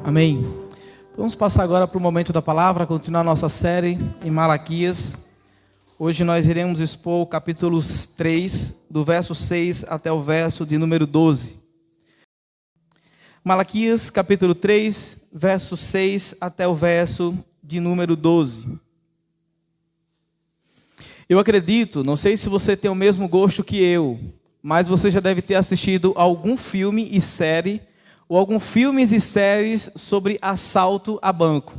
Amém. Vamos passar agora para o momento da palavra, continuar nossa série em Malaquias. Hoje nós iremos expor o capítulo 3, do verso 6 até o verso de número 12. Malaquias, capítulo 3, verso 6 até o verso de número 12. Eu acredito, não sei se você tem o mesmo gosto que eu, mas você já deve ter assistido algum filme e série, ou alguns filmes e séries sobre assalto a banco.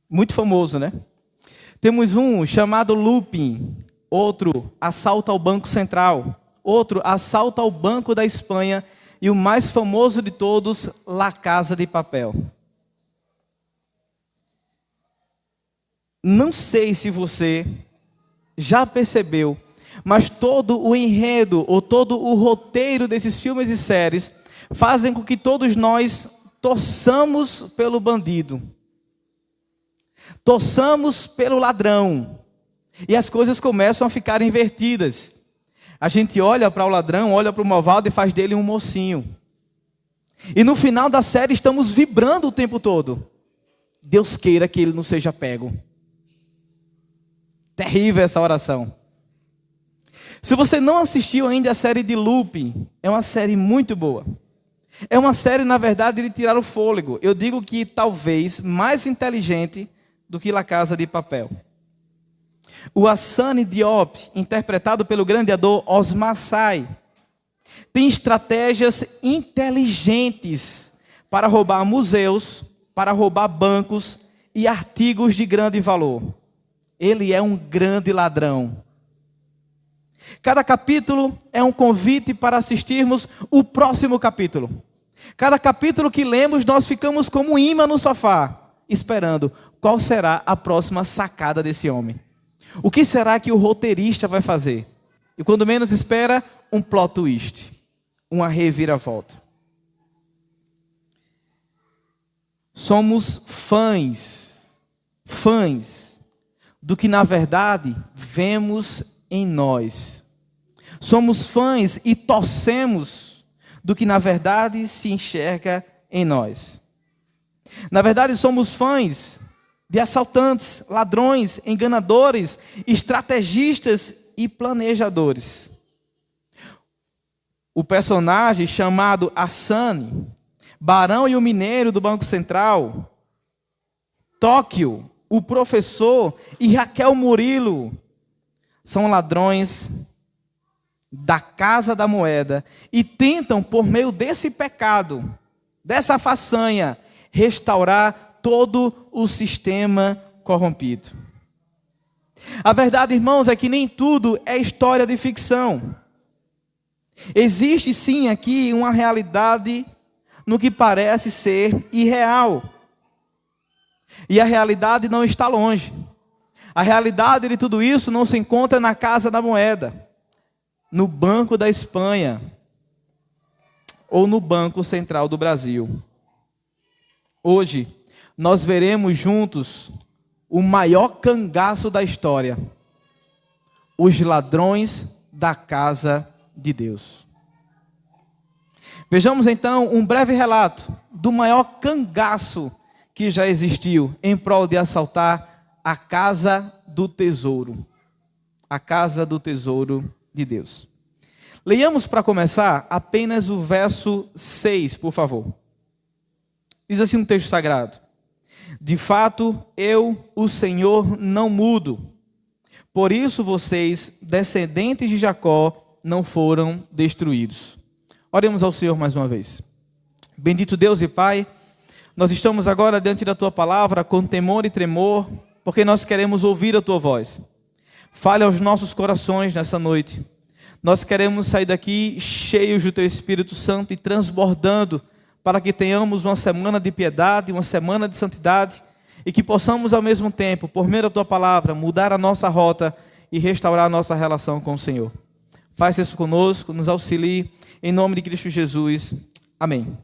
Muito famoso, né? Temos um chamado Lupin, outro, Assalto ao Banco Central, outro, Assalto ao Banco da Espanha, e o mais famoso de todos, La Casa de Papel. Não sei se você já percebeu, mas todo o enredo, ou todo o roteiro desses filmes e séries, fazem com que todos nós torçamos pelo bandido, torçamos pelo ladrão, e as coisas começam a ficar invertidas. A gente olha para o ladrão, olha para o malvado e faz dele um mocinho. E no final da série estamos vibrando o tempo todo. Deus queira que ele não seja pego. Terrível essa oração. Se você não assistiu ainda a série de Lupin, é uma série muito boa. É uma série, na verdade, de tirar o fôlego. Eu digo que talvez mais inteligente do que La Casa de Papel. O Hassani Diop, interpretado pelo grande ator Osmar Sy, tem estratégias inteligentes para roubar museus, para roubar bancos e artigos de grande valor. Ele é um grande ladrão. Cada capítulo é um convite para assistirmos o próximo capítulo. Cada capítulo que lemos, nós ficamos como um imã no sofá, esperando qual será a próxima sacada desse homem. O que será que o roteirista vai fazer? E quando menos espera, um plot twist, uma reviravolta. Somos fãs do que na verdade vemos em nós. Somos fãs e torcemos do que na verdade se enxerga em nós. Na verdade somos fãs de assaltantes, ladrões, enganadores, estrategistas e planejadores. O personagem chamado Hassani, Barão e o Mineiro do Banco Central, Tóquio, o professor e Raquel Murilo são ladrões da Casa da Moeda e tentam, por meio desse pecado, dessa façanha, restaurar todo o sistema corrompido. A verdade, irmãos, é que nem tudo é história de ficção. Existe sim aqui uma realidade no que parece ser irreal. E a realidade não está longe. A realidade de tudo isso não se encontra na Casa da Moeda, no Banco da Espanha ou no Banco Central do Brasil. Hoje, nós veremos juntos o maior cangaço da história: os ladrões da casa de Deus. Vejamos então um breve relato do maior cangaço que já existiu em prol de assaltar a casa do tesouro. A casa do tesouro de Deus. Leiamos para começar apenas o verso 6, por favor. Diz assim um texto sagrado: de fato, eu, o Senhor, não mudo. Por isso vocês, descendentes de Jacó, não foram destruídos. Oremos ao Senhor mais uma vez. Bendito Deus e Pai, nós estamos agora diante da Tua palavra com temor e tremor, porque nós queremos ouvir a Tua voz. Fale aos nossos corações nessa noite. Nós queremos sair daqui cheios do Teu Espírito Santo e transbordando, para que tenhamos uma semana de piedade, uma semana de santidade, e que possamos ao mesmo tempo, por meio da Tua palavra, mudar a nossa rota e restaurar a nossa relação com o Senhor. Faça isso conosco, nos auxilie, em nome de Cristo Jesus. Amém.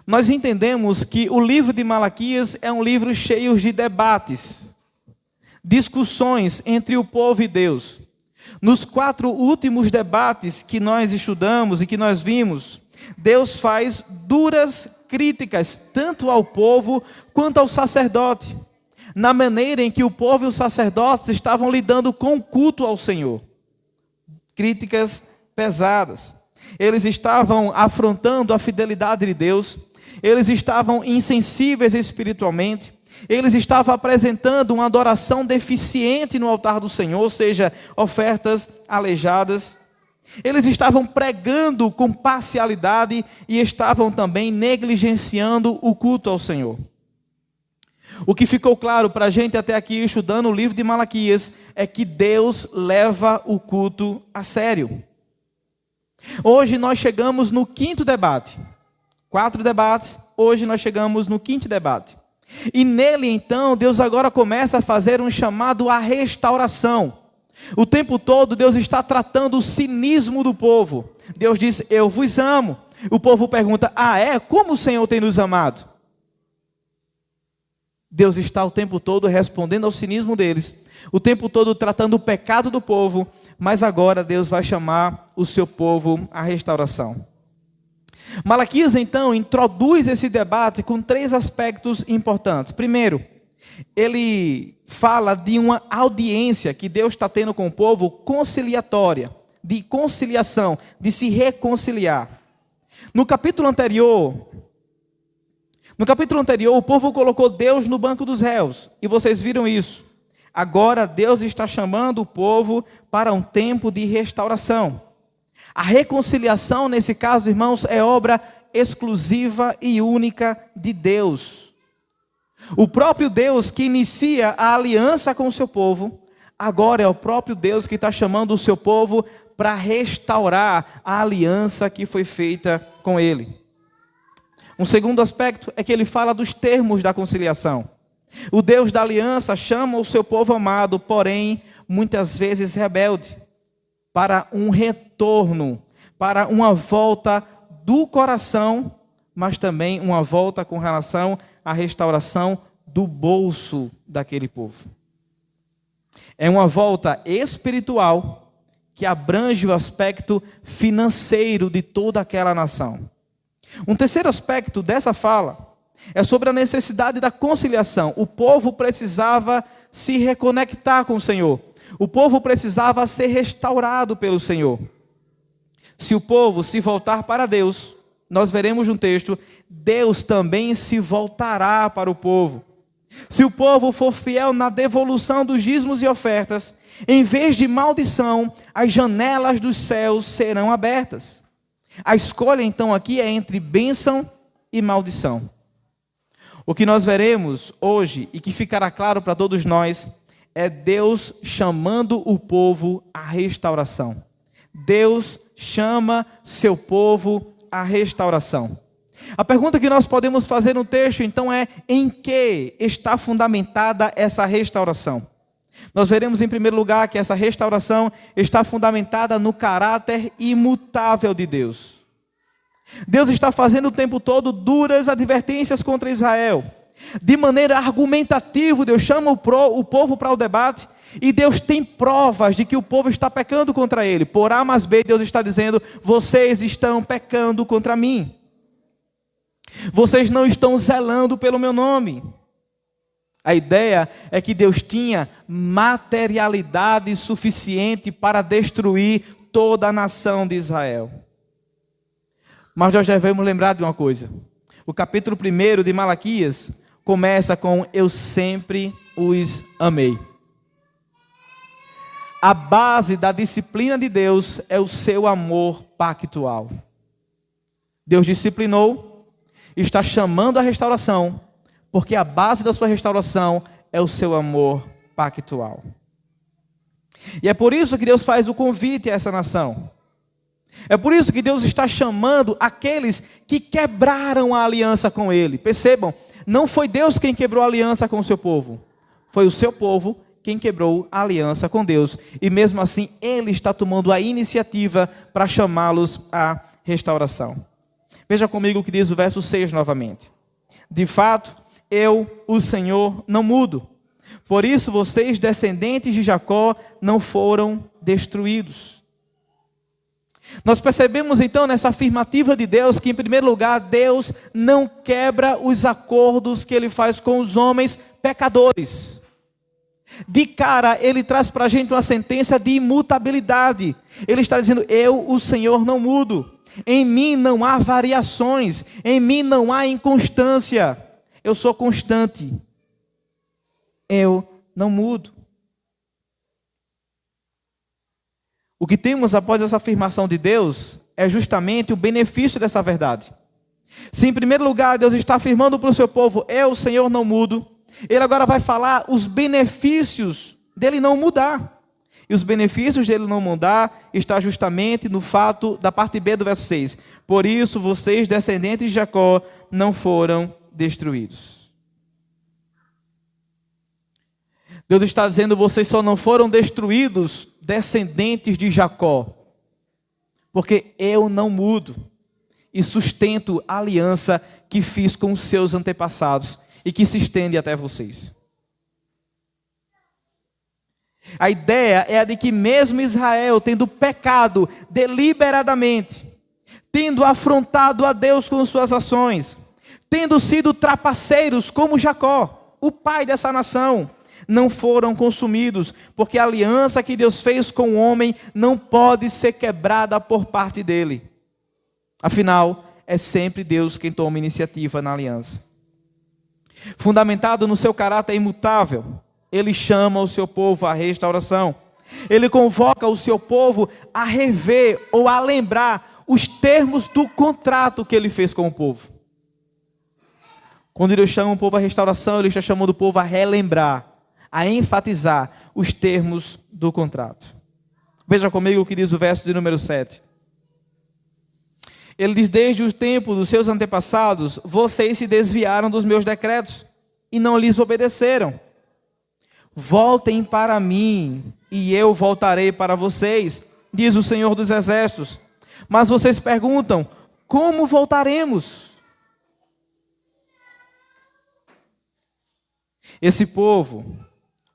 Nós entendemos que o livro de Malaquias é um livro cheio de debates, discussões entre o povo e Deus. Nos 4 últimos debates que nós estudamos e que nós vimos, Deus faz duras críticas tanto ao povo quanto ao sacerdote, na maneira em que o povo e os sacerdotes estavam lidando com o culto ao Senhor. Críticas pesadas. Eles estavam afrontando a fidelidade de Deus, eles estavam insensíveis espiritualmente, eles estavam apresentando uma adoração deficiente no altar do Senhor, ou seja, ofertas aleijadas. Eles estavam pregando com parcialidade e estavam também negligenciando o culto ao Senhor. O que ficou claro para a gente até aqui, estudando o livro de Malaquias, é que Deus leva o culto a sério. Hoje nós chegamos no 5º debate. 4 debates, hoje nós chegamos no 5º debate. E nele então, Deus agora começa a fazer um chamado à restauração. O tempo todo Deus está tratando o cinismo do povo. Deus diz, eu vos amo. O povo pergunta, como o Senhor tem nos amado? Deus está o tempo todo respondendo ao cinismo deles, o tempo todo tratando o pecado do povo, mas agora Deus vai chamar o seu povo à restauração. Malaquias então introduz esse debate com 3 aspectos importantes. Primeiro, ele fala de uma audiência que Deus está tendo com o povo conciliatória, de conciliação, de se reconciliar. No capítulo anterior, o povo colocou Deus no banco dos réus, e vocês viram isso. Agora Deus está chamando o povo para um tempo de restauração. A reconciliação, nesse caso, irmãos, é obra exclusiva e única de Deus. O próprio Deus que inicia a aliança com o seu povo, agora é o próprio Deus que está chamando o seu povo para restaurar a aliança que foi feita com ele. Um segundo aspecto é que ele fala dos termos da conciliação. O Deus da aliança chama o seu povo amado, porém, muitas vezes rebelde, para um retorno, para uma volta do coração, mas também uma volta com relação à restauração do bolso daquele povo. É uma volta espiritual que abrange o aspecto financeiro de toda aquela nação. Um terceiro aspecto dessa fala é sobre a necessidade da conciliação. O povo precisava se reconectar com o Senhor. O povo precisava ser restaurado pelo Senhor. Se o povo se voltar para Deus, nós veremos no texto, Deus também se voltará para o povo. Se o povo for fiel na devolução dos dízimos e ofertas, em vez de maldição, as janelas dos céus serão abertas. A escolha então aqui é entre bênção e maldição. O que nós veremos hoje e que ficará claro para todos nós é Deus chamando o povo à restauração. Deus chama seu povo à restauração. A pergunta que nós podemos fazer no texto então é: em que está fundamentada essa restauração? Nós veremos em primeiro lugar que essa restauração está fundamentada no caráter imutável de Deus. Deus está fazendo o tempo todo duras advertências contra Israel. De maneira argumentativa, Deus chama o povo para o debate e Deus tem provas de que o povo está pecando contra ele. Por A mais B, Deus está dizendo: vocês estão pecando contra mim. Vocês não estão zelando pelo meu nome. A ideia é que Deus tinha materialidade suficiente para destruir toda a nação de Israel. Mas nós devemos lembrar de uma coisa. O capítulo 1 de Malaquias começa com: eu sempre os amei. A base da disciplina de Deus é o seu amor pactual. Deus disciplinou, está chamando a restauração, porque a base da sua restauração é o seu amor pactual. E é por isso que Deus faz o convite a essa nação. É por isso que Deus está chamando aqueles que quebraram a aliança com Ele. Percebam, não foi Deus quem quebrou a aliança com o seu povo. Foi o seu povo quem quebrou a aliança com Deus. E mesmo assim, Ele está tomando a iniciativa para chamá-los à restauração. Veja comigo o que diz o verso 6 novamente. De fato, eu, o Senhor, não mudo. Por isso vocês, descendentes de Jacó, não foram destruídos. Nós percebemos então nessa afirmativa de Deus que, em primeiro lugar, Deus não quebra os acordos que Ele faz com os homens pecadores. De cara, Ele traz para a gente uma sentença de imutabilidade. Ele está dizendo: eu, o Senhor, não mudo. Em mim não há variações. Em mim não há inconstância. Eu sou constante. Eu não mudo. O que temos após essa afirmação de Deus é justamente o benefício dessa verdade. Se em primeiro lugar Deus está afirmando para o seu povo: eu, Senhor, não mudo, Ele agora vai falar os benefícios dele não mudar. E os benefícios dele não mudar está justamente no fato da parte B do verso 6. Por isso vocês, descendentes de Jacó, não foram destruídos. Deus está dizendo: vocês só não foram destruídos, descendentes de Jacó, porque eu não mudo e sustento a aliança que fiz com os seus antepassados e que se estende até vocês. A ideia é a de que mesmo Israel, tendo pecado deliberadamente, tendo afrontado a Deus com suas ações, tendo sido trapaceiros como Jacó, o pai dessa nação, não foram consumidos, porque a aliança que Deus fez com o homem não pode ser quebrada por parte dele. Afinal, é sempre Deus quem toma iniciativa na aliança. Fundamentado no seu caráter imutável, Ele chama o seu povo à restauração. Ele convoca o seu povo a rever ou a lembrar os termos do contrato que Ele fez com o povo. Quando Deus chama o povo à restauração, Ele está chamando o povo a relembrar, a enfatizar os termos do contrato. Veja comigo o que diz o verso de número 7. Ele diz: desde o tempo dos seus antepassados, vocês se desviaram dos meus decretos e não lhes obedeceram. Voltem para mim e eu voltarei para vocês, diz o Senhor dos Exércitos. Mas vocês perguntam: como voltaremos? Esse povo,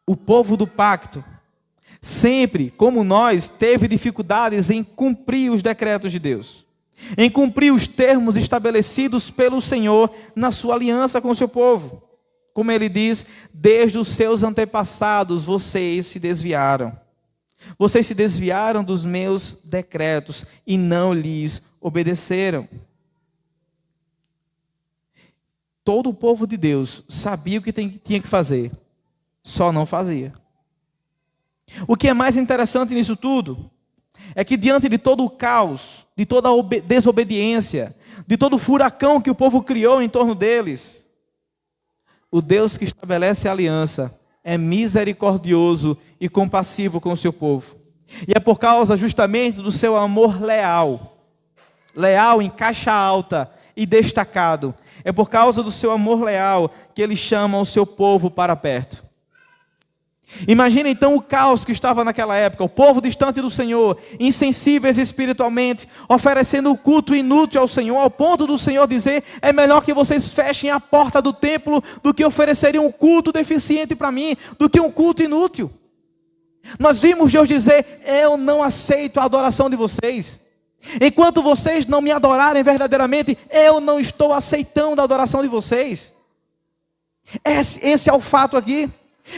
o povo do pacto, sempre, como nós, teve dificuldades em cumprir os decretos de Deus, em cumprir os termos estabelecidos pelo Senhor na sua aliança com o seu povo. Como Ele diz: desde os seus antepassados vocês se desviaram. Vocês se desviaram dos meus decretos e não lhes obedeceram. Todo o povo de Deus sabia o que tinha que fazer, só não fazia. O que é mais interessante nisso tudo é que, diante de todo o caos, de toda a desobediência, de todo o furacão que o povo criou em torno deles, o Deus que estabelece a aliança é misericordioso e compassivo com o seu povo. E é por causa justamente do seu amor leal em caixa alta e destacado, é por causa do seu amor leal que Ele chama o seu povo para perto. Imagina então o caos que estava naquela época, o povo distante do Senhor, insensíveis espiritualmente, oferecendo o culto inútil ao Senhor, ao ponto do Senhor dizer: é melhor que vocês fechem a porta do templo do que oferecerem um culto deficiente para mim, do que um culto inútil. Nós vimos Deus dizer: eu não aceito a adoração de vocês. Enquanto vocês não me adorarem verdadeiramente, eu não estou aceitando a adoração de vocês. Esse é o fato aqui.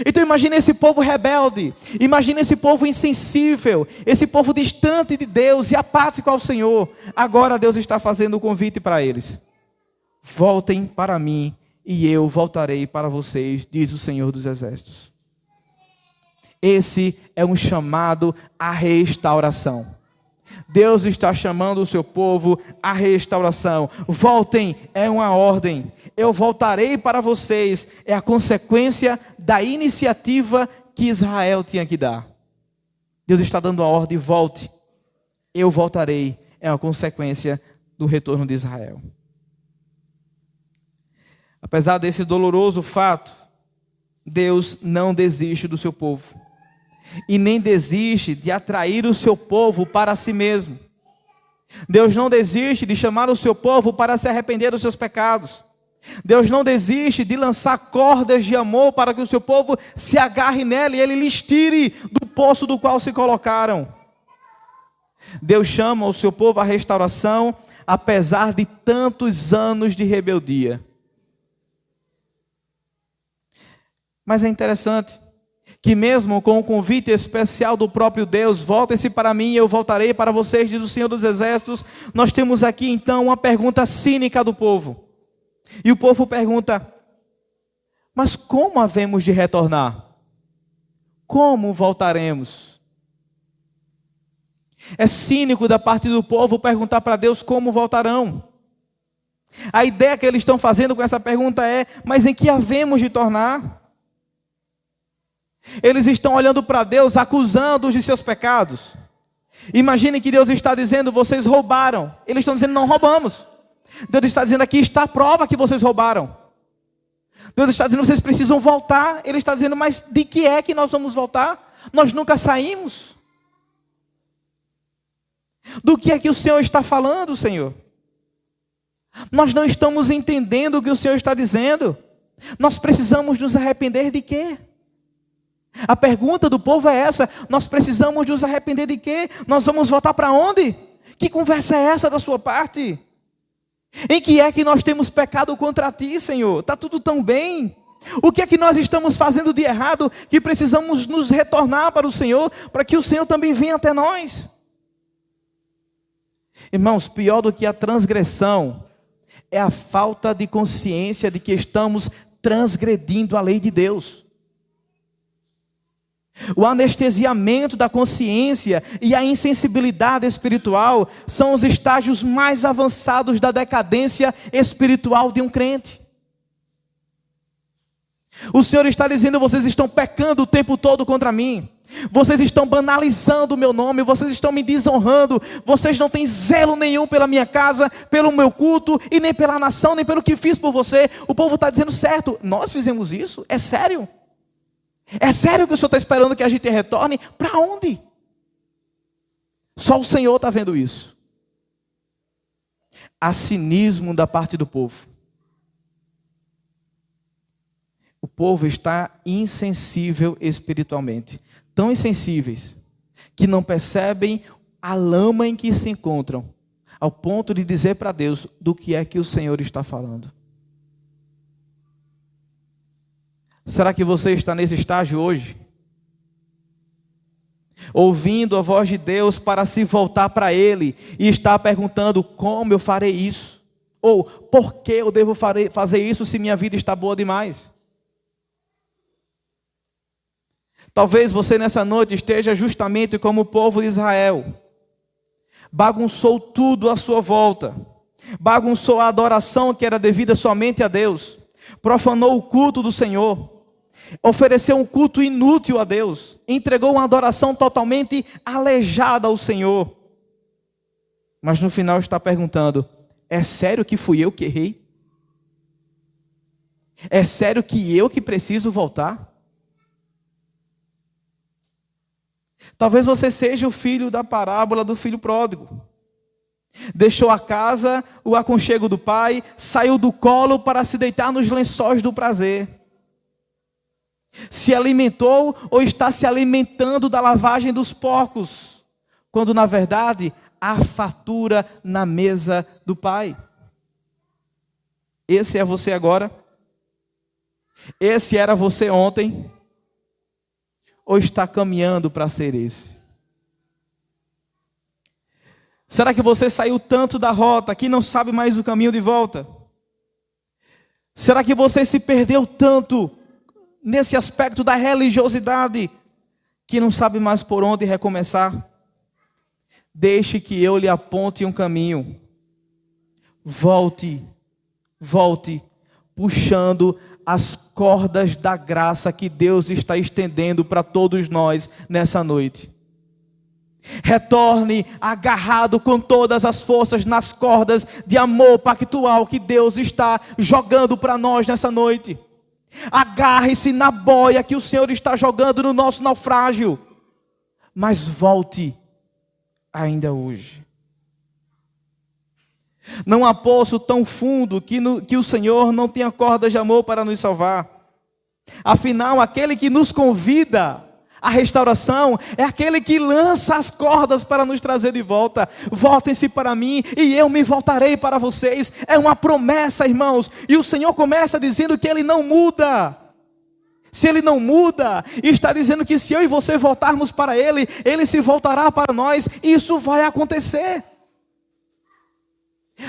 Então imagine esse povo rebelde, imagine esse povo insensível, esse povo distante de Deus e apático ao Senhor. Agora Deus está fazendo o convite para eles: voltem para mim e eu voltarei para vocês, diz o Senhor dos Exércitos. Esse é um chamado à restauração. Deus está chamando o seu povo à restauração. Voltem, é uma ordem. Eu voltarei para vocês, é a consequência da iniciativa que Israel tinha que dar. Deus está dando a ordem: volte, eu voltarei, é uma consequência do retorno de Israel. Apesar desse doloroso fato, Deus não desiste do seu povo. E nem desiste de atrair o seu povo para si mesmo. Deus não desiste de chamar o seu povo para se arrepender dos seus pecados. Deus não desiste de lançar cordas de amor para que o seu povo se agarre nela e Ele lhes tire do poço do qual se colocaram. Deus chama o seu povo à restauração, apesar de tantos anos de rebeldia. Mas é interessante que mesmo com o convite especial do próprio Deus, voltem-se para mim e eu voltarei para vocês, diz o Senhor dos Exércitos, nós temos aqui então uma pergunta cínica do povo. E o povo pergunta: mas como havemos de retornar? Como voltaremos? É cínico da parte do povo perguntar para Deus como voltarão. A ideia que eles estão fazendo com essa pergunta é: mas em que havemos de tornar? Eles estão olhando para Deus, acusando-os de seus pecados. Imaginem que Deus está dizendo: vocês roubaram. Eles estão dizendo: não roubamos. Deus está dizendo: aqui está a prova que vocês roubaram. Deus está dizendo: vocês precisam voltar. Ele está dizendo: mas de que é que nós vamos voltar? Nós nunca saímos. Do que é que o Senhor está falando, Senhor? Nós não estamos entendendo o que o Senhor está dizendo. Nós precisamos nos arrepender de quê? A pergunta do povo é essa: nós precisamos nos arrepender de quê? Nós vamos voltar para onde? Que conversa é essa da sua parte? Em que é que nós temos pecado contra ti, Senhor? Está tudo tão bem. O que é que nós estamos fazendo de errado que precisamos nos retornar para o Senhor, para que o Senhor também venha até nós? Irmãos, pior do que a transgressão é a falta de consciência de que estamos transgredindo a lei de Deus. O anestesiamento da consciência e a insensibilidade espiritual são os estágios mais avançados da decadência espiritual de um crente. O Senhor está dizendo: vocês estão pecando o tempo todo contra mim. Vocês estão banalizando o meu nome, vocês estão me desonrando, vocês não têm zelo nenhum pela minha casa, pelo meu culto, e nem pela nação, nem pelo que fiz por você. O povo está dizendo: certo, nós fizemos isso? É sério? É sério que o Senhor está esperando que a gente retorne? Para onde? Só o Senhor está vendo isso. Há cinismo da parte do povo. O povo está insensível espiritualmente. Tão insensíveis que não percebem a lama em que se encontram, ao ponto de dizer para Deus do que é que o Senhor está falando. Será que você está nesse estágio hoje? Ouvindo a voz de Deus para se voltar para Ele e está perguntando: como eu farei isso? Ou por que eu devo fazer isso se minha vida está boa demais? Talvez você nessa noite esteja justamente como o povo de Israel. Bagunçou tudo à sua volta. Bagunçou a adoração que era devida somente a Deus. Profanou o culto do Senhor. Ofereceu um culto inútil a Deus. Entregou uma adoração totalmente aleijada ao Senhor. Mas no final está perguntando: é sério que fui eu que errei? É sério que eu que preciso voltar? Talvez você seja o filho da parábola do filho pródigo. Deixou a casa, o aconchego do pai, saiu do colo para se deitar nos lençóis do prazer. Se alimentou ou está se alimentando da lavagem dos porcos, quando na verdade há fartura na mesa do pai. Esse é você agora? Esse era você ontem? Ou está caminhando para ser esse? Será que você saiu tanto da rota que não sabe mais o caminho de volta? Será que você se perdeu tanto nesse aspecto da religiosidade que não sabe mais por onde recomeçar? Deixe que eu lhe aponte um caminho. Volte, puxando as cordas da graça que Deus está estendendo para todos nós nessa noite. Retorne agarrado com todas as forças nas cordas de amor pactual que Deus está jogando para nós nessa noite. Agarre-se na boia que o Senhor está jogando no nosso naufrágio. Mas volte ainda hoje. Não há poço tão fundo que o Senhor não tenha cordas de amor para nos salvar. Afinal, aquele que nos convida A restauração é aquele que lança as cordas para nos trazer de volta. Voltem-se para mim e eu me voltarei para vocês. É uma promessa, irmãos. E o Senhor começa dizendo que Ele não muda. Se Ele não muda, está dizendo que se eu e você voltarmos para Ele, Ele se voltará para nós. Isso vai acontecer.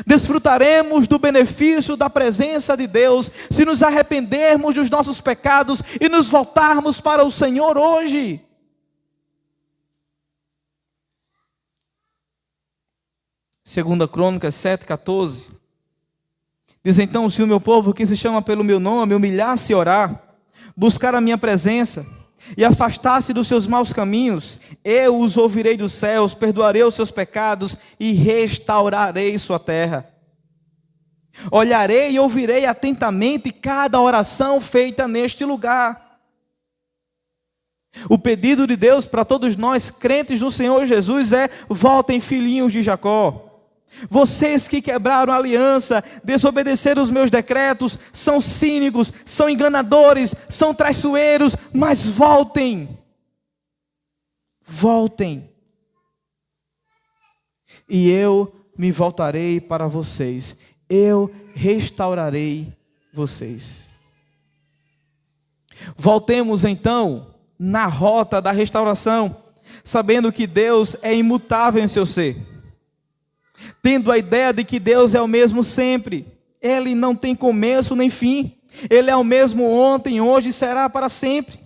Desfrutaremos do benefício da presença de Deus se nos arrependermos dos nossos pecados e nos voltarmos para o Senhor hoje. Segunda Crônicas 7:14 diz: então, se o meu povo que se chama pelo meu nome humilhar-se e orar, buscar a minha presença e afastar-se dos seus maus caminhos, eu os ouvirei dos céus, perdoarei os seus pecados e restaurarei sua terra. Olharei e ouvirei atentamente cada oração feita neste lugar. O pedido de Deus para todos nós, crentes no Senhor Jesus, é: voltem, filhinhos de Jacó. Vocês que quebraram a aliança, desobedeceram os meus decretos, são cínicos, são enganadores, são traiçoeiros, mas voltem. Voltem. E eu me voltarei para vocês. Eu restaurarei vocês. Voltemos então na rota da restauração, sabendo que Deus é imutável em seu ser. Tendo a ideia de que Deus é o mesmo sempre. Ele não tem começo nem fim. Ele é o mesmo ontem, hoje e será para sempre.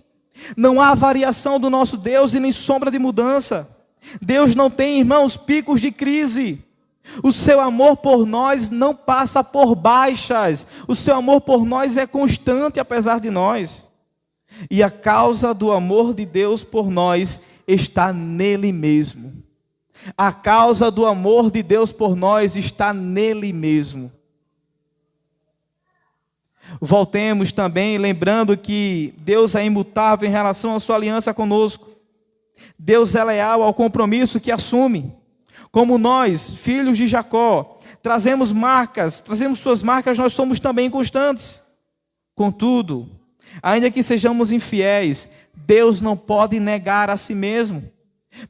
Não há variação do nosso Deus e nem sombra de mudança. Deus não tem, irmãos, picos de crise. O seu amor por nós não passa por baixas. O seu amor por nós é constante apesar de nós. E a causa do amor de Deus por nós está nele mesmo. A causa do amor de Deus por nós está nele mesmo. Voltemos também lembrando que Deus é imutável em relação à sua aliança conosco. Deus é leal ao compromisso que assume. Como nós, filhos de Jacó, trazemos suas marcas, nós somos também constantes. Contudo, ainda que sejamos infiéis, Deus não pode negar a si mesmo.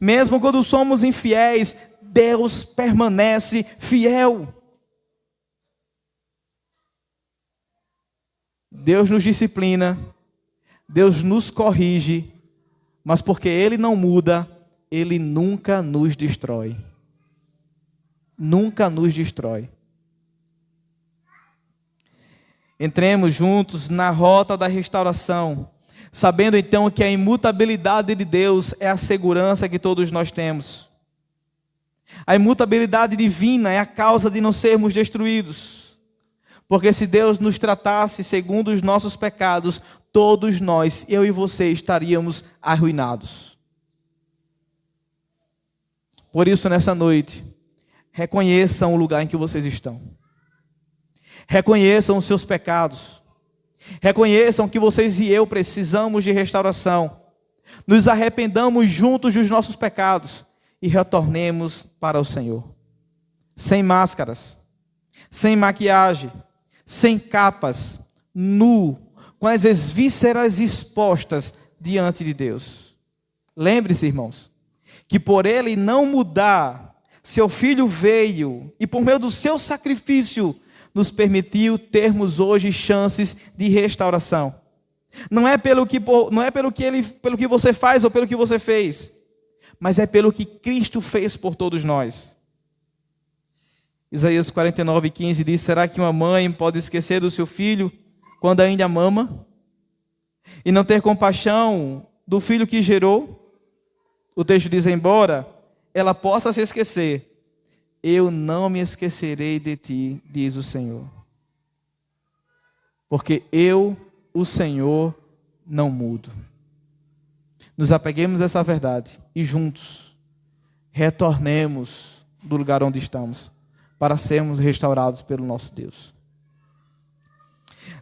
Mesmo quando somos infiéis, Deus permanece fiel. Deus nos disciplina, Deus nos corrige, mas porque Ele não muda, Ele nunca nos destrói. Nunca nos destrói. Entremos juntos na rota da restauração, sabendo então que a imutabilidade de Deus é a segurança que todos nós temos. A imutabilidade divina é a causa de não sermos destruídos. Porque se Deus nos tratasse segundo os nossos pecados, todos nós, eu e você, estaríamos arruinados. Por isso, nessa noite, reconheçam o lugar em que vocês estão. Reconheçam os seus pecados. Reconheçam que vocês e eu precisamos de restauração. Nos arrependamos juntos dos nossos pecados e retornemos para o Senhor. Sem máscaras, sem maquiagem, sem capas, nu, com as vísceras expostas diante de Deus. Lembre-se, irmãos, que por Ele não mudar, seu Filho veio e por meio do seu sacrifício nos permitiu termos hoje chances de restauração. Não é pelo que você faz ou pelo que você fez, mas é pelo que Cristo fez por todos nós. Isaías 49:15 diz: será que uma mãe pode esquecer do seu filho quando ainda mama? E não ter compaixão do filho que gerou? O texto diz: embora ela possa se esquecer, eu não me esquecerei de ti, diz o Senhor. Porque eu, o Senhor, não mudo. Nos apeguemos a essa verdade e juntos retornemos do lugar onde estamos para sermos restaurados pelo nosso Deus.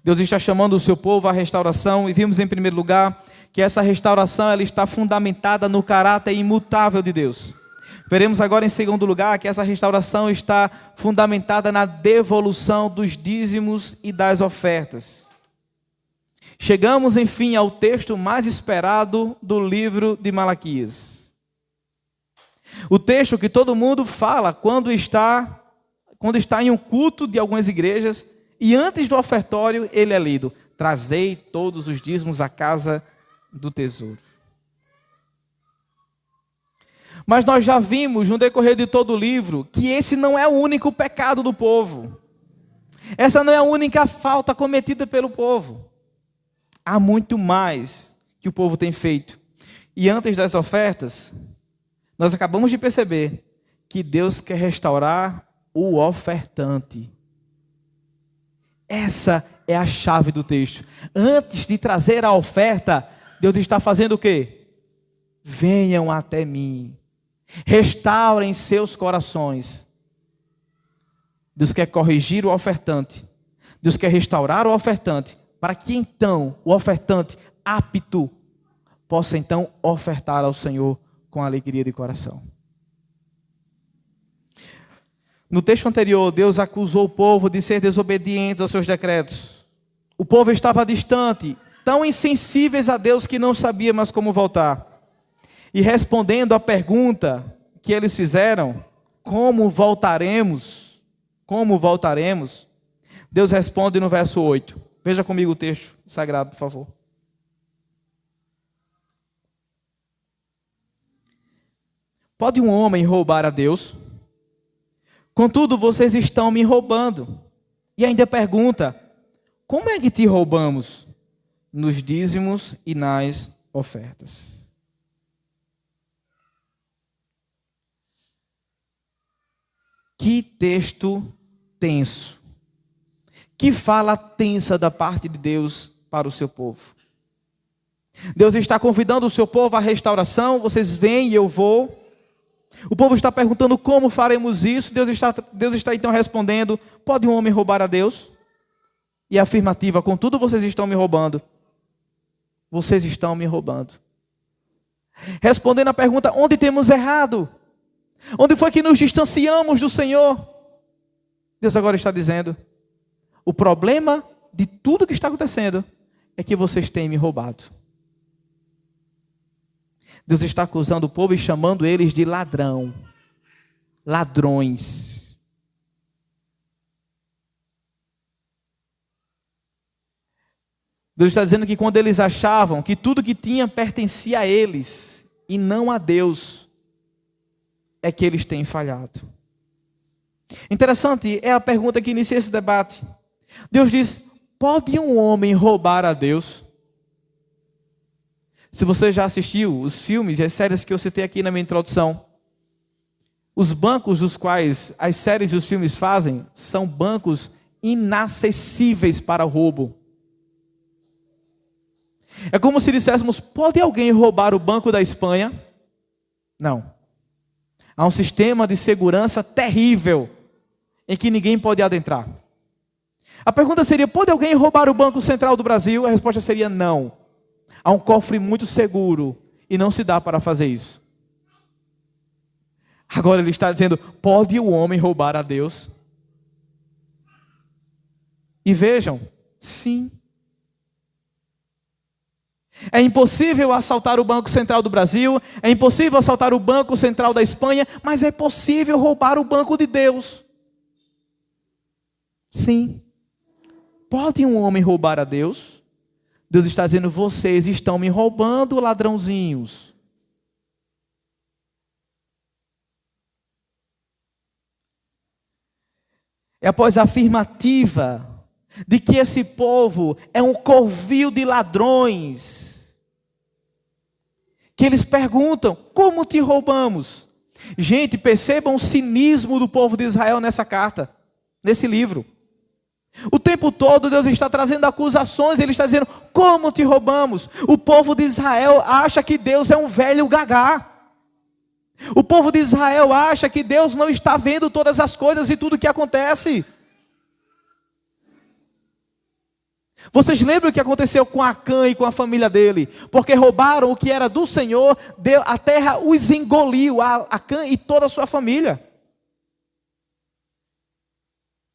Deus está chamando o seu povo à restauração e vimos em primeiro lugar que essa restauração ela está fundamentada no caráter imutável de Deus. Veremos agora em segundo lugar que essa restauração está fundamentada na devolução dos dízimos e das ofertas. Chegamos, enfim, ao texto mais esperado do livro de Malaquias. O texto que todo mundo fala quando está em um culto de algumas igrejas e antes do ofertório ele é lido: trazei todos os dízimos à casa do tesouro. Mas nós já vimos no decorrer de todo o livro que esse não é o único pecado do povo. Essa não é a única falta cometida pelo povo. Há muito mais que o povo tem feito. E antes das ofertas, nós acabamos de perceber que Deus quer restaurar o ofertante. Essa é a chave do texto. Antes de trazer a oferta, Deus está fazendo o quê? Venham até mim. Restaurem seus corações. Deus quer corrigir o ofertante. Deus quer restaurar o ofertante, para que então o ofertante apto possa então ofertar ao Senhor com alegria de coração. No texto anterior, Deus acusou o povo de ser desobedientes aos seus decretos. O povo estava distante, tão insensíveis a Deus que não sabia mais como voltar. E respondendo à pergunta que eles fizeram, como voltaremos? Como voltaremos? Deus responde no verso 8. Veja comigo o texto sagrado, por favor. Pode um homem roubar a Deus? Contudo, vocês estão me roubando. E ainda pergunta: como é que te roubamos? Nos dízimos e nas ofertas. Que texto tenso. Que fala tensa da parte de Deus para o seu povo. Deus está convidando o seu povo à restauração. Vocês vêm e eu vou. O povo está perguntando como faremos isso. Deus está então respondendo: pode um homem roubar a Deus? E a afirmativa: contudo vocês estão me roubando. Vocês estão me roubando. Respondendo a pergunta: onde temos errado? Onde foi que nos distanciamos do Senhor? Deus agora está dizendo: o problema de tudo que está acontecendo é que vocês têm me roubado. Deus está acusando o povo e chamando eles de ladrão, ladrões. Deus está dizendo que quando eles achavam que tudo que tinha pertencia a eles e não a Deus, é que eles têm falhado. Interessante, é a pergunta que inicia esse debate. Deus diz: pode um homem roubar a Deus? Se você já assistiu os filmes e as séries que eu citei aqui na minha introdução, os bancos dos quais as séries e os filmes fazem são bancos inacessíveis para o roubo. É como se disséssemos: pode alguém roubar o Banco da Espanha? Não. Há um sistema de segurança terrível em que ninguém pode adentrar. A pergunta seria: pode alguém roubar o Banco Central do Brasil? A resposta seria não. Há um cofre muito seguro e não se dá para fazer isso. Agora ele está dizendo: pode o homem roubar a Deus? E vejam, sim. É impossível assaltar o Banco Central do Brasil, é impossível assaltar o Banco Central da Espanha, mas é possível roubar o Banco de Deus. Sim. Pode um homem roubar a Deus? Deus está dizendo: vocês estão me roubando, ladrãozinhos. É após a afirmativa de que esse povo é um covil de ladrões, que eles perguntam: como te roubamos? Gente, percebam o cinismo do povo de Israel nessa carta, nesse livro. O tempo todo Deus está trazendo acusações, Ele está dizendo: como te roubamos? O povo de Israel acha que Deus é um velho gagá. O povo de Israel acha que Deus não está vendo todas as coisas e tudo o que acontece. Vocês lembram o que aconteceu com Acã e com a família dele? Porque roubaram o que era do Senhor, a terra os engoliu, Acã e toda a sua família.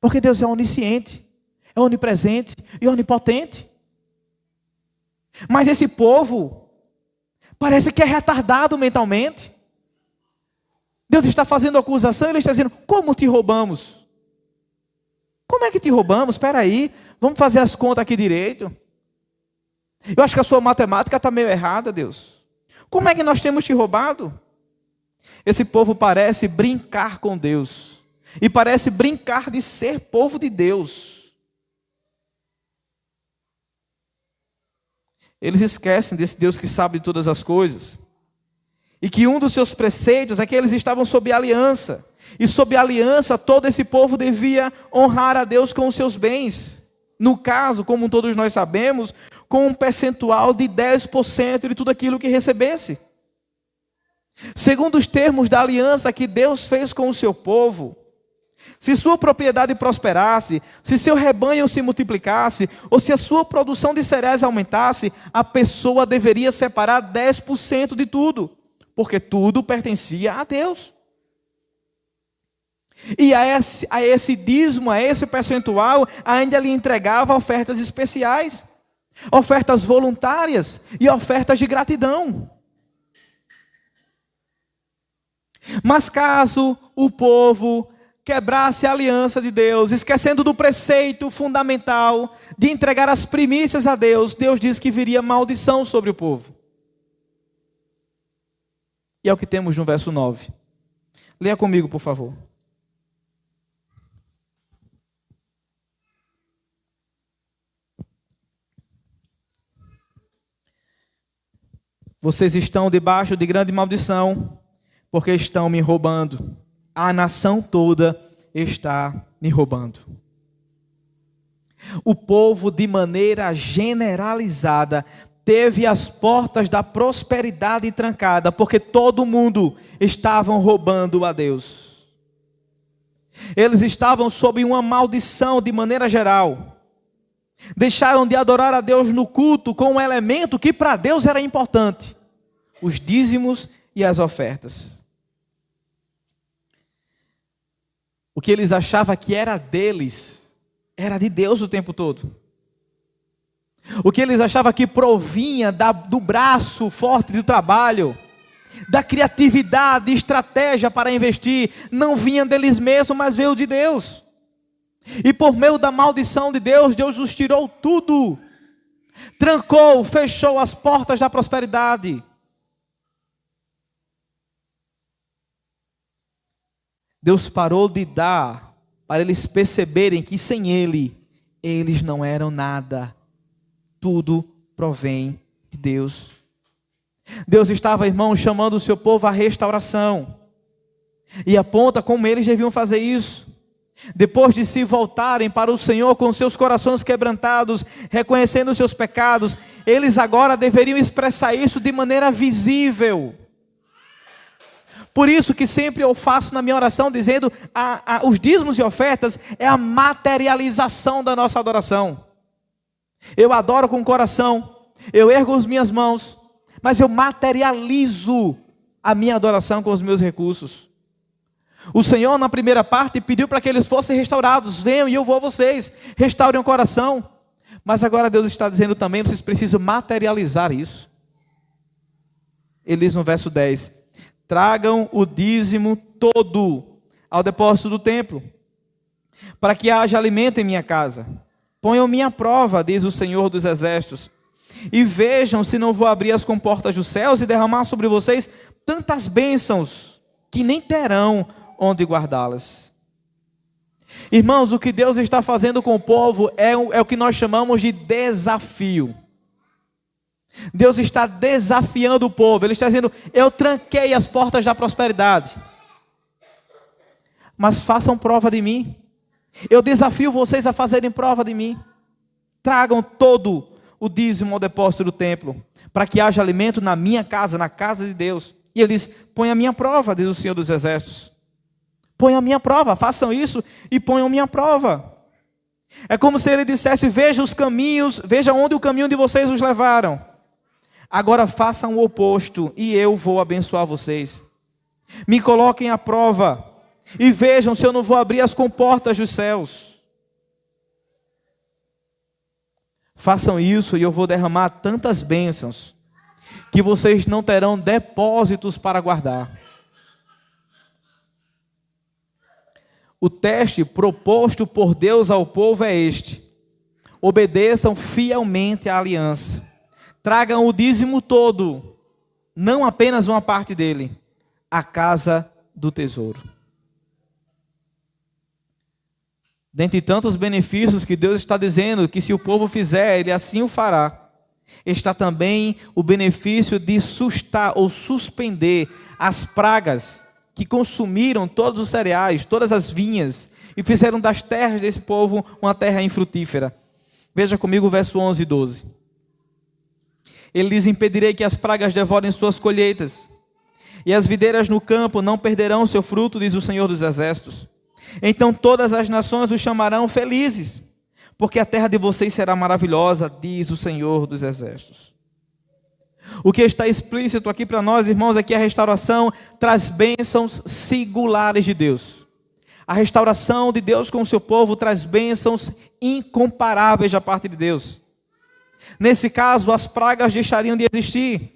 Porque Deus é onisciente, é onipresente e onipotente. Mas esse povo parece que é retardado mentalmente. Deus está fazendo acusação, Ele está dizendo: como te roubamos? Como é que te roubamos? Espera aí, vamos fazer as contas aqui direito. Eu acho que a sua matemática está meio errada, Deus. Como é que nós temos te roubado? Esse povo parece brincar com Deus. E parece brincar de ser povo de Deus. Eles esquecem desse Deus que sabe de todas as coisas. E que um dos seus preceitos é que eles estavam sob aliança. E sob aliança, todo esse povo devia honrar a Deus com os seus bens. No caso, como todos nós sabemos, com um percentual de 10% de tudo aquilo que recebesse. Segundo os termos da aliança que Deus fez com o seu povo, se sua propriedade prosperasse, se seu rebanho se multiplicasse, ou se a sua produção de cereais aumentasse, a pessoa deveria separar 10% de tudo, porque tudo pertencia a Deus. E a esse dízimo, a esse percentual, ainda lhe entregava ofertas especiais, ofertas voluntárias e ofertas de gratidão. Mas caso o povo quebrasse a aliança de Deus, esquecendo do preceito fundamental de entregar as primícias a Deus, Deus diz que viria maldição sobre o povo. E é o que temos no verso 9. Leia comigo, por favor. Vocês estão debaixo de grande maldição, porque estão me roubando. A nação toda está me roubando. O povo, de maneira generalizada, teve as portas da prosperidade trancadas, porque todo mundo estavam roubando a Deus. Eles estavam sob uma maldição de maneira geral. Deixaram de adorar a Deus no culto com um elemento que para Deus era importante: os dízimos e as ofertas. O que eles achavam que era deles, era de Deus o tempo todo. O que eles achavam que provinha do braço forte do trabalho, da criatividade, estratégia para investir, não vinha deles mesmos, mas veio de Deus. E por meio da maldição de Deus, Deus os tirou tudo. Trancou, fechou as portas da prosperidade. Deus parou de dar para eles perceberem que sem Ele, eles não eram nada. Tudo provém de Deus. Deus estava, irmãos, chamando o seu povo à restauração. E aponta como eles deviam fazer isso. Depois de se voltarem para o Senhor com seus corações quebrantados, reconhecendo os seus pecados, eles agora deveriam expressar isso de maneira visível. Por isso que sempre eu faço na minha oração dizendo, os dízimos e ofertas é a materialização da nossa adoração. Eu adoro com o coração, eu ergo as minhas mãos, mas eu materializo a minha adoração com os meus recursos. O Senhor, na primeira parte, pediu para que eles fossem restaurados. Venham e eu vou a vocês, restaurem o coração. Mas agora Deus está dizendo também, vocês precisam materializar isso. Ele diz no verso 10, tragam o dízimo todo ao depósito do templo, para que haja alimento em minha casa. Ponham-me à prova, diz o Senhor dos Exércitos, e vejam se não vou abrir as comportas dos céus e derramar sobre vocês tantas bênçãos, que nem terão onde guardá-las. Irmãos, o que Deus está fazendo com o povo é o que nós chamamos de desafio. Deus está desafiando o povo. Ele está dizendo, eu tranquei as portas da prosperidade, mas façam prova de mim. Eu desafio vocês a fazerem prova de mim. Tragam todo o dízimo ao depósito do templo, para que haja alimento na minha casa, na casa de Deus. E ele diz, põe a minha prova, diz o Senhor dos Exércitos. Põe a minha prova, façam isso e ponham a minha prova. É como se ele dissesse, veja os caminhos, veja onde o caminho de vocês os levaram. Agora façam o oposto e eu vou abençoar vocês. Me coloquem à prova e vejam se eu não vou abrir as comportas dos céus. Façam isso e eu vou derramar tantas bênçãos que vocês não terão depósitos para guardar. O teste proposto por Deus ao povo é este: obedeçam fielmente à aliança. Tragam o dízimo todo, não apenas uma parte dele, à casa do tesouro. Dentre tantos benefícios que Deus está dizendo que se o povo fizer, Ele assim o fará, está também o benefício de sustar ou suspender as pragas que consumiram todos os cereais, todas as vinhas, e fizeram das terras desse povo uma terra infrutífera. Veja comigo o verso 11 e 12. Ele diz: impedirei que as pragas devorem suas colheitas, e as videiras no campo não perderão seu fruto, diz o Senhor dos Exércitos. Então todas as nações os chamarão felizes, porque a terra de vocês será maravilhosa, diz o Senhor dos Exércitos. O que está explícito aqui para nós, irmãos, é que a restauração traz bênçãos singulares de Deus. A restauração de Deus com o seu povo traz bênçãos incomparáveis da parte de Deus. Nesse caso, as pragas deixariam de existir.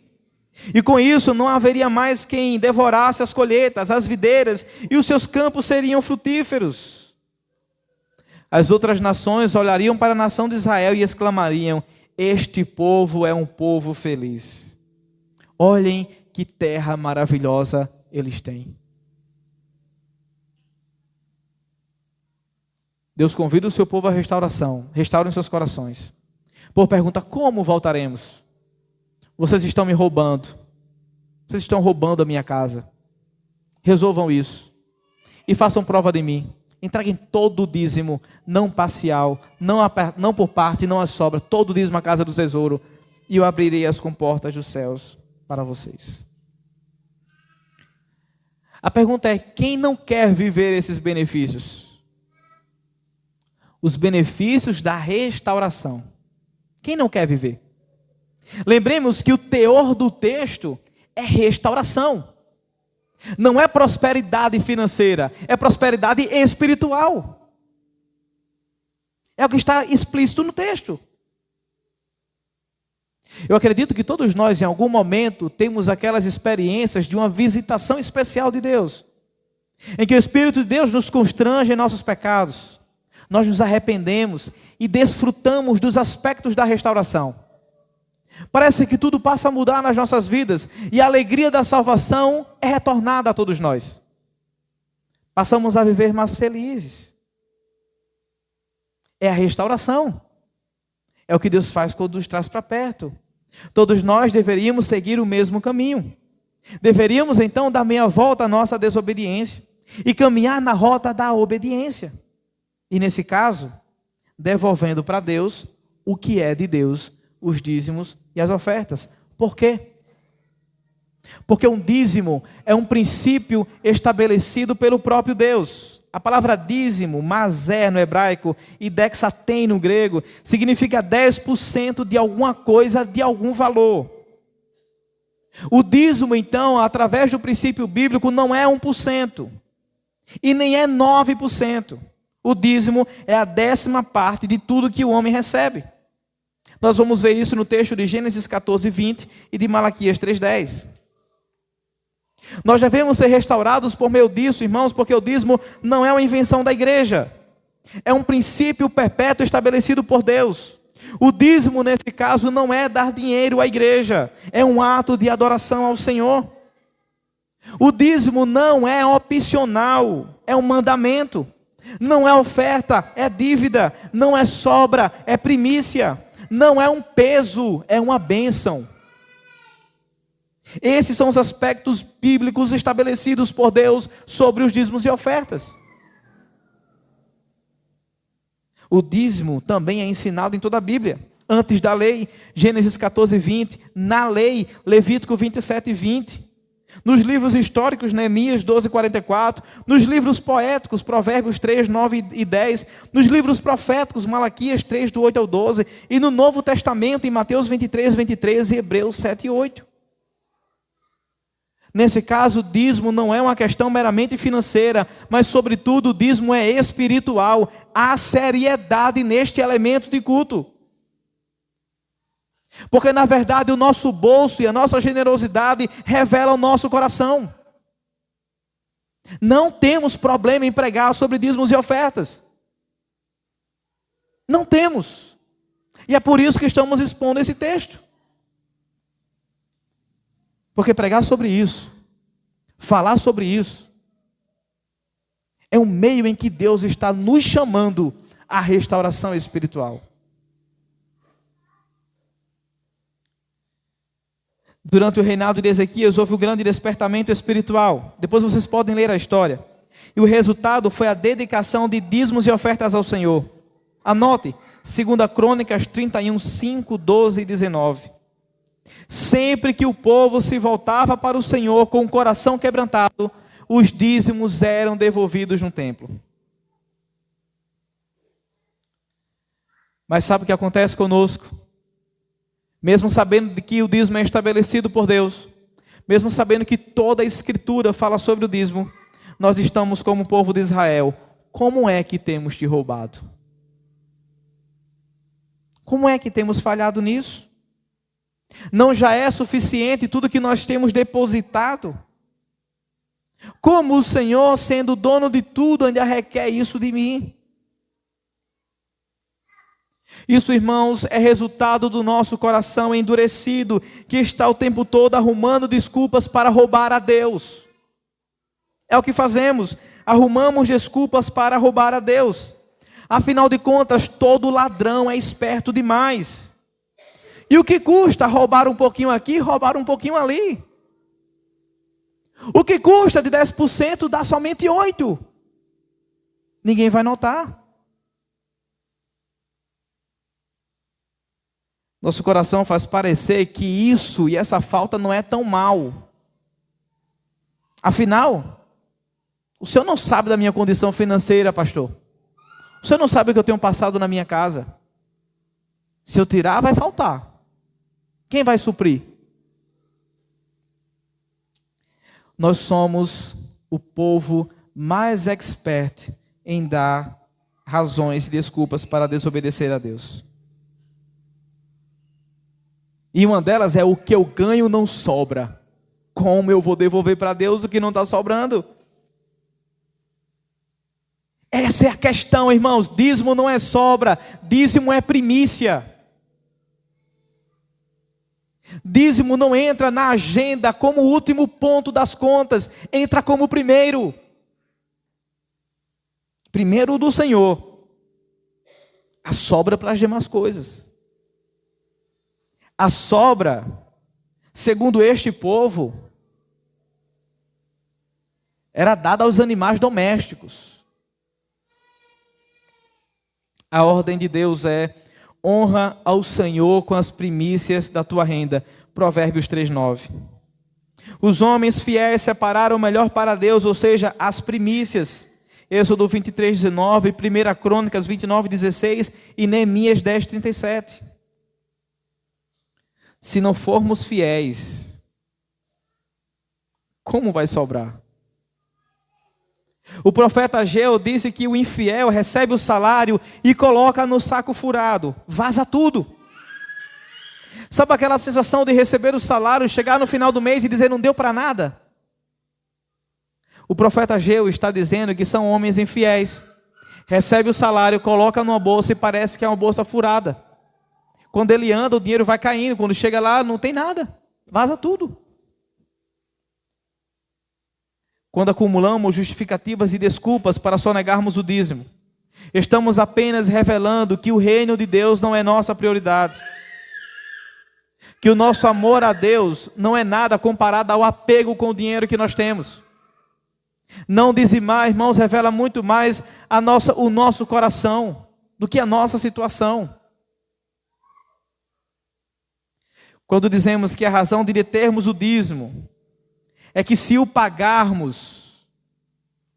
E com isso não haveria mais quem devorasse as colheitas, as videiras, e os seus campos seriam frutíferos. As outras nações olhariam para a nação de Israel e exclamariam: este povo é um povo feliz. Olhem que terra maravilhosa eles têm. Deus convida o seu povo à restauração. Restaurem seus corações. Por pergunta: como voltaremos? Vocês estão me roubando. Vocês estão roubando a minha casa. Resolvam isso. E façam prova de mim. Entreguem todo o dízimo, não parcial, não por parte, não a sobra, todo o dízimo à casa do tesouro, e eu abrirei as comportas dos céus para vocês. A pergunta é: quem não quer viver esses benefícios? Os benefícios da restauração. Quem não quer viver? Lembremos que o teor do texto é restauração. Não é prosperidade financeira, é prosperidade espiritual. É o que está explícito no texto. Eu acredito que todos nós, em algum momento, temos aquelas experiências de uma visitação especial de Deus, em que o Espírito de Deus nos constrange em nossos pecados, nós nos arrependemos e desfrutamos dos aspectos da restauração. Parece que tudo passa a mudar nas nossas vidas e a alegria da salvação é retornada a todos nós. Passamos a viver mais felizes. É a restauração. É o que Deus faz quando nos traz para perto. Todos nós deveríamos seguir o mesmo caminho. Deveríamos então dar meia volta à nossa desobediência e caminhar na rota da obediência. E nesse caso, devolvendo para Deus o que é de Deus, os dízimos e as ofertas. Por quê? Porque um dízimo é um princípio estabelecido pelo próprio Deus. A palavra dízimo, mazé no hebraico e dexatem no grego, significa 10% de alguma coisa, de algum valor. O dízimo, então, através do princípio bíblico, não é 1% e nem é 9%. O dízimo é a 10ª parte de tudo que o homem recebe. Nós vamos ver isso no texto de Gênesis 14, 20 e de Malaquias 3:10. Nós devemos ser restaurados por meio disso, irmãos, porque o dízimo não é uma invenção da igreja. É um princípio perpétuo estabelecido por Deus. O dízimo, nesse caso, não é dar dinheiro à igreja. É um ato de adoração ao Senhor. O dízimo não é opcional, é um mandamento. Não é oferta, é dívida. Não é sobra, é primícia. Não é um peso, é uma bênção. Esses são os aspectos bíblicos estabelecidos por Deus sobre os dízimos e ofertas. O dízimo também é ensinado em toda a Bíblia. Antes da lei, Gênesis 14, 20. Na lei, Levítico 27 e 20. Nos livros históricos, Neemias 12, 44. Nos livros poéticos, Provérbios 3, 9 e 10. Nos livros proféticos, Malaquias 3, do 8 ao 12. E no Novo Testamento, em Mateus 23, 23 e Hebreus 7 e 8. Nesse caso, o dízimo não é uma questão meramente financeira, mas sobretudo o dízimo é espiritual. Há seriedade neste elemento de culto. Porque na verdade o nosso bolso e a nossa generosidade revelam o nosso coração. Não temos problema em pregar sobre dízimos e ofertas. Não temos. E é por isso que estamos expondo esse texto. Porque pregar sobre isso, falar sobre isso, é um meio em que Deus está nos chamando à restauração espiritual. Durante o reinado de Ezequias, houve um grande despertamento espiritual. Depois vocês podem ler a história. E o resultado foi a dedicação de dízimos e ofertas ao Senhor. Anote, 2 Crônicas 31, 5, 12 e 19. Sempre que o povo se voltava para o Senhor com o coração quebrantado, os dízimos eram devolvidos no templo. Mas sabe o que acontece conosco? Mesmo sabendo de que o dízimo é estabelecido por Deus, mesmo sabendo que toda a Escritura fala sobre o dízimo, nós estamos como o povo de Israel. Como é que temos te roubado? Como é que temos falhado nisso? Não já é suficiente tudo que nós temos depositado? Como o Senhor, sendo dono de tudo, ainda requer isso de mim? Isso, irmãos, é resultado do nosso coração endurecido, que está o tempo todo arrumando desculpas para roubar a Deus. É o que fazemos, arrumamos desculpas para roubar a Deus. Afinal de contas, todo ladrão é esperto demais. E o que custa roubar um pouquinho aqui, roubar um pouquinho ali? O que custa de 10% dá somente 8%. Ninguém vai notar. Nosso coração faz parecer que isso e essa falta não é tão mal. Afinal, o senhor não sabe da minha condição financeira, pastor. O senhor não sabe o que eu tenho passado na minha casa. Se eu tirar, vai faltar. Quem vai suprir? Nós somos o povo mais expert em dar razões e desculpas para desobedecer a Deus. E uma delas é: o que eu ganho não sobra. Como eu vou devolver para Deus o que não está sobrando? Essa é a questão, irmãos. Dízimo não é sobra, dízimo é primícia. Dízimo não entra na agenda como o último ponto das contas, entra como o primeiro. Primeiro do Senhor. A sobra para as demais coisas. A sobra, segundo este povo, era dada aos animais domésticos. A ordem de Deus é: honra ao Senhor com as primícias da tua renda. Provérbios 3:9. Os homens fiéis separaram o melhor para Deus, ou seja, as primícias. Êxodo 23:19, 1 Crônicas 29:16 e Neemias 10:37. Se não formos fiéis, como vai sobrar? O profeta Ageu disse que o infiel recebe o salário e coloca no saco furado, vaza tudo. Sabe aquela sensação de receber o salário, chegar no final do mês e dizer não deu para nada? O profeta Ageu está dizendo que são homens infiéis. Recebe o salário, coloca numa bolsa e parece que é uma bolsa furada. Quando ele anda, o dinheiro vai caindo. Quando chega lá, não tem nada. Vaza tudo. Quando acumulamos justificativas e desculpas para sonegarmos o dízimo, estamos apenas revelando que o reino de Deus não é nossa prioridade. Que o nosso amor a Deus não é nada comparado ao apego com o dinheiro que nós temos. Não dizimar, irmãos, revela muito mais o nosso coração do que a nossa situação. Quando dizemos que a razão de determos o dízimo é que se o pagarmos,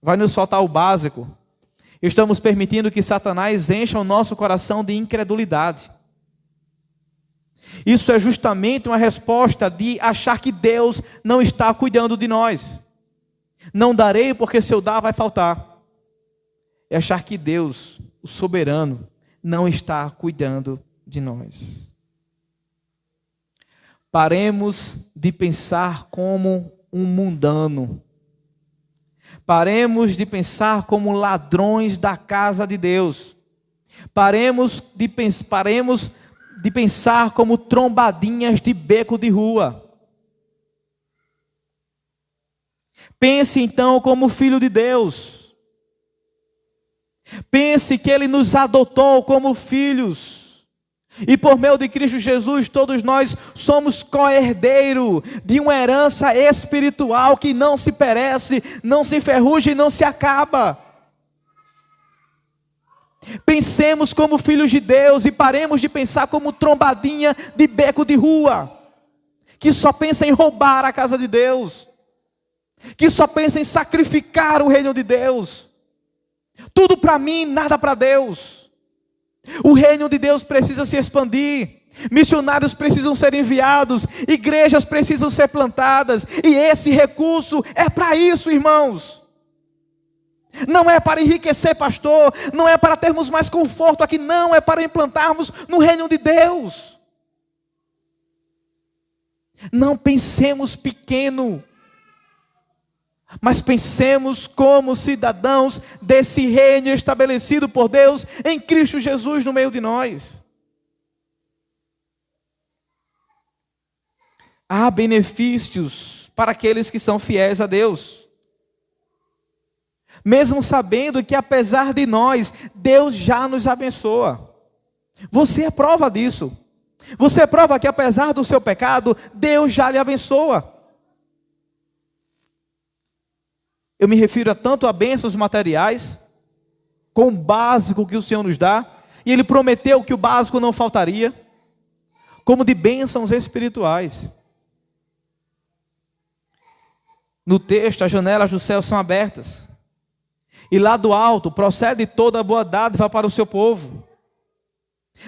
vai nos faltar o básico, estamos permitindo que Satanás encha o nosso coração de incredulidade. Isso é justamente uma resposta de achar que Deus não está cuidando de nós. Não darei porque se eu dar vai faltar. É achar que Deus, o soberano, não está cuidando de nós. Paremos de pensar como um mundano. Paremos de pensar como ladrões da casa de Deus. Paremos de pensar como trombadinhas de beco de rua. Pense então como filho de Deus. Pense que Ele nos adotou como filhos. E por meio de Cristo Jesus, todos nós somos co-herdeiro de uma herança espiritual que não se perece, não se enferruja e não se acaba. Pensemos como filhos de Deus e paremos de pensar como trombadinha de beco de rua, que só pensa em roubar a casa de Deus, que só pensa em sacrificar o reino de Deus. Tudo para mim, nada para Deus. O reino de Deus precisa se expandir, missionários precisam ser enviados, igrejas precisam ser plantadas, e esse recurso é para isso, irmãos. Não é para enriquecer pastor, não é para termos mais conforto aqui, não, é para implantarmos no reino de Deus. Não pensemos pequeno, mas pensemos como cidadãos desse reino estabelecido por Deus em Cristo Jesus no meio de nós. Há benefícios para aqueles que são fiéis a Deus. Mesmo sabendo que apesar de nós, Deus já nos abençoa. Você é prova disso. Você é prova que apesar do seu pecado, Deus já lhe abençoa. Eu me refiro tanto a bênçãos materiais, com o básico que o Senhor nos dá, e Ele prometeu que o básico não faltaria, como de bênçãos espirituais. No texto, as janelas do céu são abertas, e lá do alto procede toda a boa dádiva para o seu povo.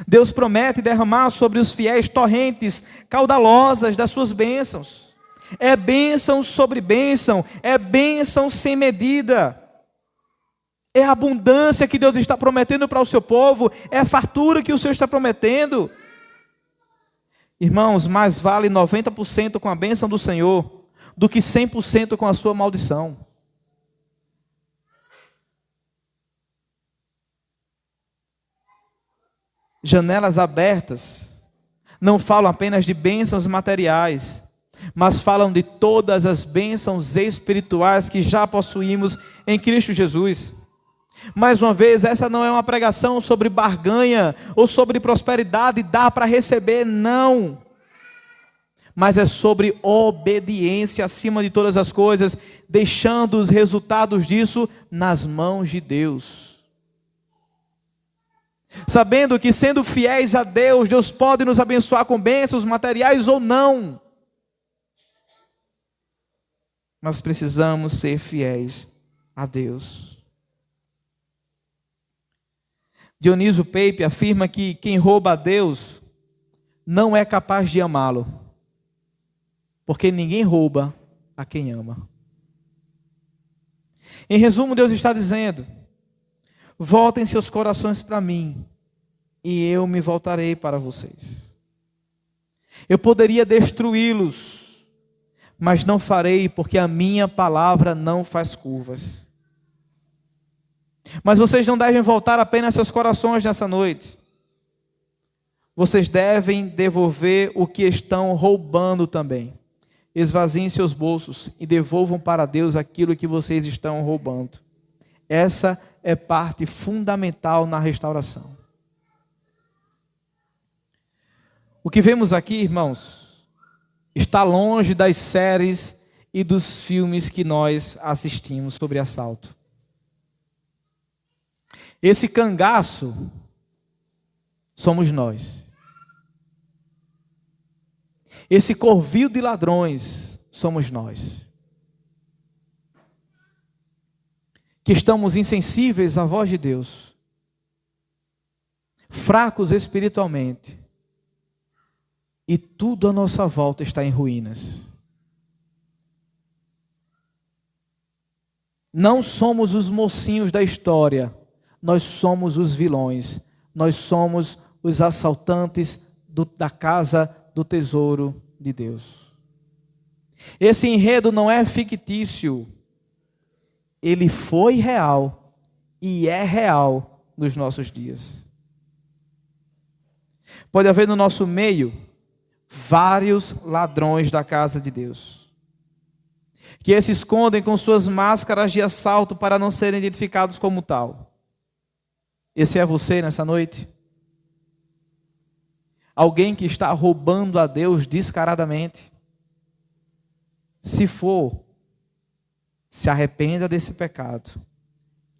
Deus promete derramar sobre os fiéis torrentes caudalosas das suas bênçãos. É bênção sobre bênção, é bênção sem medida. É a abundância que Deus está prometendo para o seu povo, é a fartura que o Senhor está prometendo. Irmãos, mais vale 90% com a bênção do Senhor do que 100% com a sua maldição. Janelas abertas não falam apenas de bênçãos materiais, mas falam de todas as bênçãos espirituais que já possuímos em Cristo Jesus. Mais uma vez, essa não é uma pregação sobre barganha ou sobre prosperidade, dá para receber, não. Mas é sobre obediência acima de todas as coisas, deixando os resultados disso nas mãos de Deus. Sabendo que sendo fiéis a Deus, Deus pode nos abençoar com bênçãos materiais ou não. Nós precisamos ser fiéis a Deus. Dionísio Peipe afirma que quem rouba a Deus não é capaz de amá-lo, porque ninguém rouba a quem ama. Em resumo, Deus está dizendo: voltem seus corações para mim, e eu me voltarei para vocês. Eu poderia destruí-los, mas não farei, porque a minha palavra não faz curvas. Mas vocês não devem voltar apenas seus corações nessa noite. Vocês devem devolver o que estão roubando também. Esvaziem seus bolsos e devolvam para Deus aquilo que vocês estão roubando. Essa é parte fundamental na restauração. O que vemos aqui, irmãos, está longe das séries e dos filmes que nós assistimos sobre assalto. Esse cangaço somos nós. Esse corvil de ladrões somos nós. Que estamos insensíveis à voz de Deus, fracos espiritualmente, e tudo à nossa volta está em ruínas. Não somos os mocinhos da história, nós somos os vilões, nós somos os assaltantes da casa do tesouro de Deus. Esse enredo não é fictício. Ele foi real e é real nos nossos dias. Pode haver no nosso meio vários ladrões da casa de Deus, que se escondem com suas máscaras de assalto para não serem identificados como tal. Esse é você nessa noite? Alguém que está roubando a Deus descaradamente? Se for, se arrependa desse pecado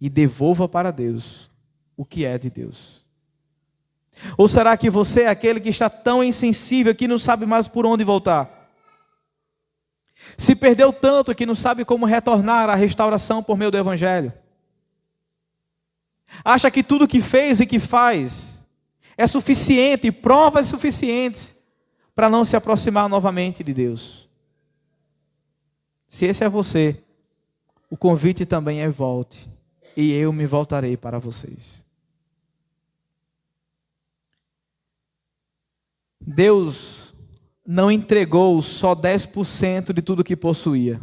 e devolva para Deus o que é de Deus. Ou será que você é aquele que está tão insensível que não sabe mais por onde voltar? Se perdeu tanto que não sabe como retornar à restauração por meio do Evangelho? Acha que tudo que fez e que faz é suficiente, provas suficientes para não se aproximar novamente de Deus? Se esse é você, o convite também é volte, e eu me voltarei para vocês. Deus não entregou só 10% de tudo que possuía.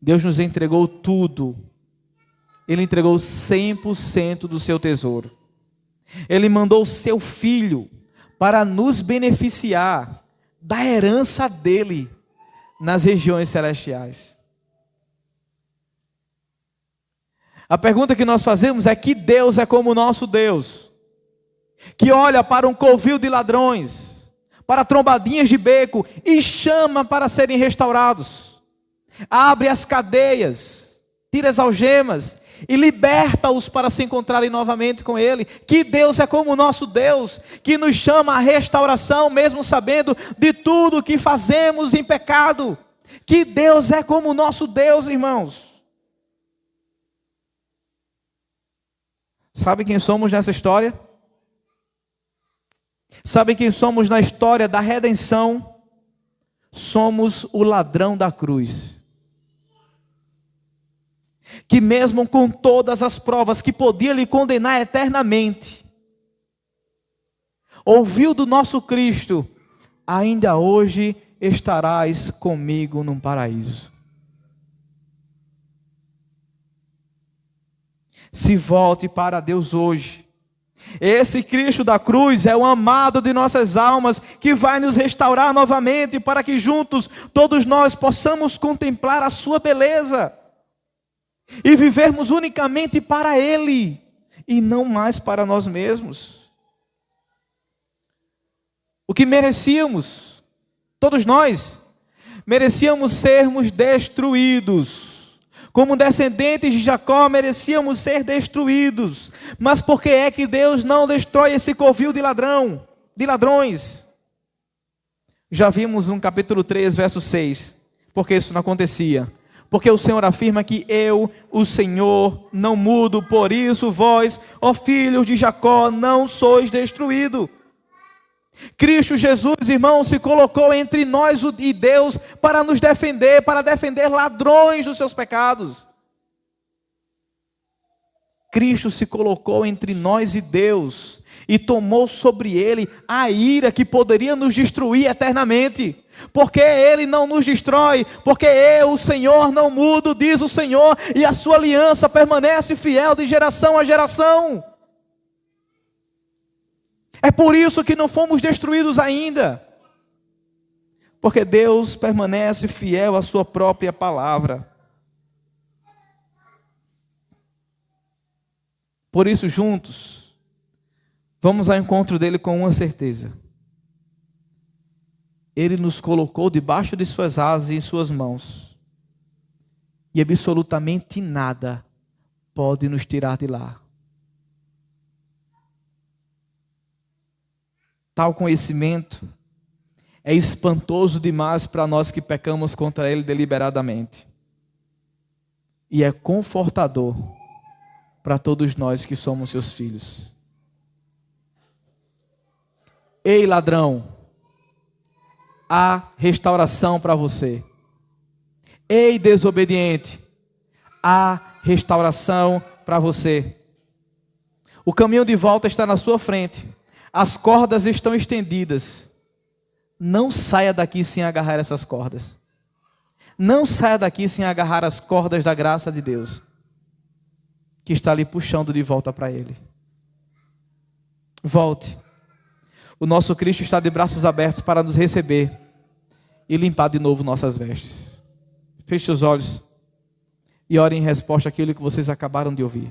Deus nos entregou tudo. Ele entregou 100% do seu tesouro. Ele mandou o seu Filho para nos beneficiar da herança dele nas regiões celestiais. A pergunta que nós fazemos é: que Deus é como o nosso Deus, que olha para um covil de ladrões, para trombadinhas de beco e chama para serem restaurados, abre as cadeias, tira as algemas e liberta-os para se encontrarem novamente com Ele? Que Deus é como o nosso Deus, que nos chama à restauração, mesmo sabendo de tudo que fazemos em pecado. Que Deus é como o nosso Deus, irmãos. Sabe quem somos nessa história? Sabe quem somos na história da redenção? Somos o ladrão da cruz, que mesmo com todas as provas que podia lhe condenar eternamente, ouviu do nosso Cristo: ainda hoje estarás comigo no paraíso. Se volte para Deus hoje. Esse Cristo da cruz é o amado de nossas almas, que vai nos restaurar novamente, para que juntos todos nós possamos contemplar a sua beleza e vivermos unicamente para Ele e não mais para nós mesmos. O que merecíamos, todos nós, merecíamos sermos destruídos. Como descendentes de Jacó, merecíamos ser destruídos. Mas por que é que Deus não destrói esse covil de ladrões? Já vimos no capítulo 3, verso 6, porque isso não acontecia. Porque o Senhor afirma que eu, o Senhor, não mudo, por isso vós, ó filhos de Jacó, não sois destruídos. Cristo Jesus, irmão, se colocou entre nós e Deus para nos defender, para defender ladrões dos seus pecados. Cristo se colocou entre nós e Deus e tomou sobre Ele a ira que poderia nos destruir eternamente. Porque Ele não nos destrói, porque eu, o Senhor, não mudo, diz o Senhor, e a sua aliança permanece fiel de geração a geração. É por isso que não fomos destruídos ainda, porque Deus permanece fiel à sua própria palavra. Por isso, juntos, vamos ao encontro dele com uma certeza: Ele nos colocou debaixo de suas asas e em suas mãos, e absolutamente nada pode nos tirar de lá. Tal conhecimento é espantoso demais para nós que pecamos contra Ele deliberadamente. E é confortador para todos nós que somos seus filhos. Ei, ladrão, há restauração para você. Ei, desobediente, há restauração para você. O caminho de volta está na sua frente. As cordas estão estendidas. não saia daqui sem agarrar essas cordas. Não saia daqui sem agarrar as cordas da graça de Deus, que está ali puxando de volta para Ele. Volte. O nosso Cristo está de braços abertos para nos receber e limpar de novo nossas vestes. Feche os olhos e ore em resposta àquilo que vocês acabaram de ouvir.